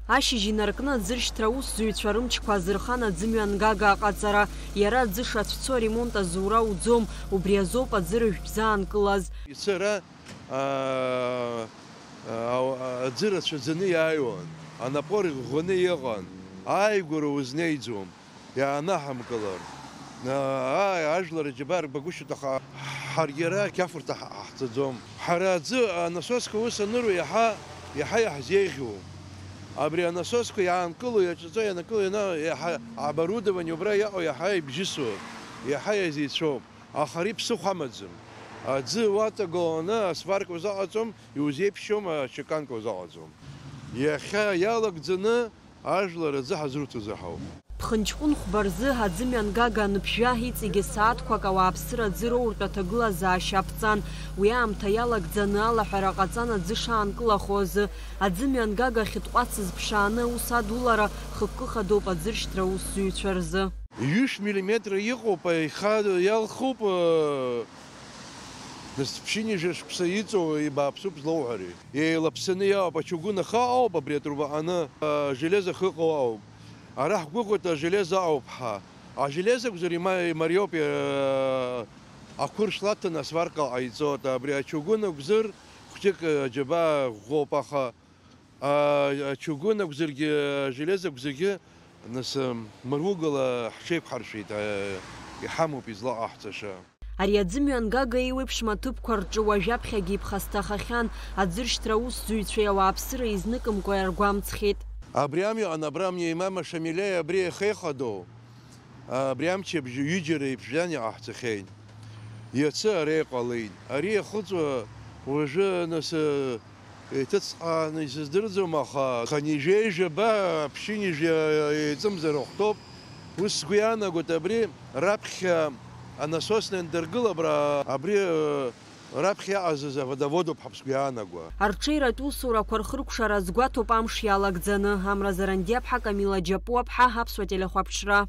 Ашьыжь инаркны аӡыршьҭра аусзуҩцәа рымчқәа азырхан аӡымҩан гага аҟаҵара, иара аӡыша ацәцо аремонт азура уӡом, убри азоуп аӡырыжә бзаанкылаз. Ицара аӡыра цәаӡаны иааиуан, анапор иӷәӷәаны иҟан, ааигәара узнеиӡом, иаанаҳамкылар. Ажәлар џьабаа рбагәышьоит, аха ҳаргьы ара қьафырҭа ҳахҵаӡом. Ҳара аӡы анасосқәа ус аныру иаҳа иаҳзеиӷьуам. Абри анасосқәа иаанкыло, иаҿаҵо, ианакыло, иаҳа оборудование убра иаҟоу иаҳа ибжьысуп, иаҳа иазеицәоуп. Аха ари ԥсыхәа амаӡам. Аӡы уаҵагыланы асварка узаҟаҵом, иузеиԥшьом ачаканка узаҟаҵом. Иахьа иалагӡаны ажәлар аӡы ҳазруҭоз ҳауп. Ԥхынҷкәын хәбарзы аӡымҩан гага аныԥжәа иҵегьы сааҭқәак ауааԥсыра аӡыроуртә аҭагылазаашьа аԥҵан. Уи аамҭа иалагӡаны алаҳәара ҟаҵан аӡы шаанкылахоз. Аӡымҩан гага ахьытҟәацыз ԥшааны аус адулара хықәкыхадоуп аӡыршьҭра аусзуҩцәа рзы. 100 миллиметр иҟоуп, иалхуп. Ԥшьынижә шықәса иҵоу ибааԥсуп злоуҳәари. Еилаԥсаны иаауп, ачугун ахы ауп абри атрубаҟаны, ажелез ахы ыҟоу ауп. Ара ҳгәыӷуеит ажелез аауп ҳа. Ажелез акәзар имариоуп ақәыр шлаҭаны асварка ҟаиҵоит. Абри ачугун акәзар хәҷык џьабаа ӷәӷәоуп, аха ачугун акәзаргьы ажелез акәзаргьы нас мыругала ҳҽеиқәҳаршәеит, иҳамоуп излаҟаҳҵаша. Ари аӡымҩан гага еиуеиԥш маҭыԥқәа рҿы уажәаԥхьагьы иԥхасҭахахьан, аӡыршьҭра аусзуҩцәеи ауааԥсыра изныкымкәа иаргәамҵхеит. Абри амҩан абра имама Шамилеи абри ихеихадоу, абри амчыбжь ҩыџьара иԥжәан иҟаҳҵахьеит. Иацы ара иҟалеит. Ари иахыҵуа уажәы нас иҭыҵҟааны исыздырӡом, аха ханижәеи жәаба ԥшьынижә еиҵымзар ахәҭоуп. Ус сгәы иаанагоит абри раԥхьа анасосны иандыргыла абри раԥхьа иаҟаз аводоводоуп ҳаԥсгәы иаанагоа. Арҽеиратә усурақәа рхыркәшара згәаҭоуп амш иалагӡаны. Амра Заранди аԥҳа, Камила Џьапуа аԥҳа, Аԥсуа телехәаԥшра.